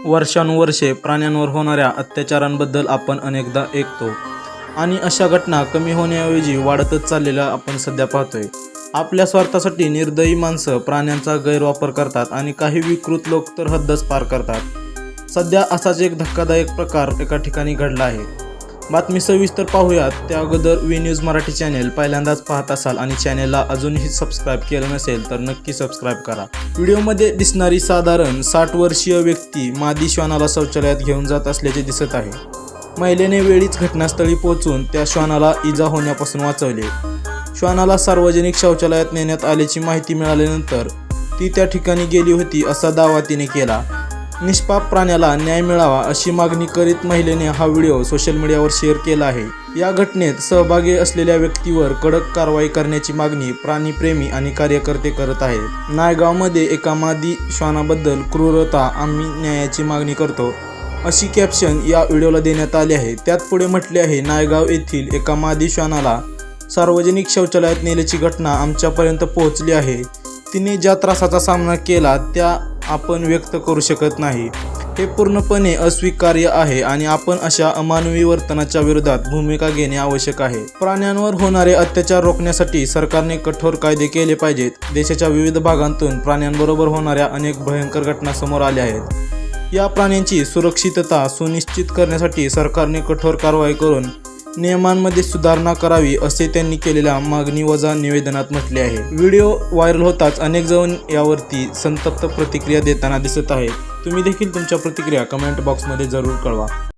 वर्षानुवर्षे प्राण्यांवर होणाऱ्या अत्याचारांबद्दल आपण अनेकदा ऐकतो आणि अशा घटना कमी होण्याऐवजी वाढतच चाललेल्या आपण सध्या पाहतोय. आपल्या स्वार्थासाठी निर्दयी माणसं प्राण्यांचा गैरवापर करतात आणि काही विकृत लोक तर हद्दच पार करतात. सध्या असाच एक धक्कादायक प्रकार एका ठिकाणी घडला आहे. बातमी सविस्तर पाहूयात. त्या अगोदर वी न्यूज मराठी चॅनेल पहिल्यांदाच पाहत असाल आणि चॅनेलला अजूनही सबस्क्राईब केलं नसेल तर नक्की सबस्क्राईब करा. व्हिडिओमध्ये दिसणारी साधारण 60 वर्षीय व्यक्ती मादी श्वानाला शौचालयात घेऊन जात असल्याचे दिसत आहे. महिलेने वेळीच घटनास्थळी पोहोचून त्या श्वानाला इजा होण्यापासून वाचवले. श्वानाला सार्वजनिक शौचालयात नेण्यात आल्याची माहिती मिळाल्यानंतर ती त्या ठिकाणी गेली होती असा दावा तिने केला. निष्पाप प्राण्याला न्याय मिळावा अशी मागणी करीत महिलेने हा व्हिडिओ सोशल मीडियावर शेअर केला आहे. या घटनेत सहभागी असलेल्या व्यक्तीवर कडक कारवाई करण्याची मागणी प्राणीप्रेमी आणि कार्यकर्ते करत आहेत. नायगावमध्ये एका मादी श्वानाबद्दल क्रूरता, आम्ही न्यायाची मागणी करतो अशी कॅप्शन या व्हिडिओला देण्यात आले आहे. त्यात पुढे म्हटले आहे, नायगाव येथील एका मादी श्वानाला सार्वजनिक शौचालयात नेल्याची घटना आमच्यापर्यंत पोहोचली आहे. तिने ज्या त्रासाचा सामना केला त्या आपण व्यक्त करू शकत नाही. हे पूर्णपणे अस्वीकार्य आहे आणि आपण अशा अमानवी वर्तनाच्या विरोधात भूमिका घेणे आवश्यक आहे. प्राण्यांवर होणारे अत्याचार रोखण्यासाठी सरकारने कठोर कायदे केले पाहिजेत. देशाच्या विविध भागांतून प्राण्यांबरोबर होणाऱ्या अनेक भयंकर घटना समोर आल्या आहेत. या प्राण्यांची सुरक्षितता सुनिश्चित करण्यासाठी सरकारने कठोर कारवाई करून नियमांमध्ये सुधारणा करावी असे त्यांनी केलेल्या मागणीवजा निवेदनात म्हटले आहे. व्हिडिओ व्हायरल होताच अनेक जण यावरती संतप्त प्रतिक्रिया देताना दिसत आहेत. तुम्ही देखील तुमच्या प्रतिक्रिया कमेंट बॉक्समध्ये जरूर कळवा.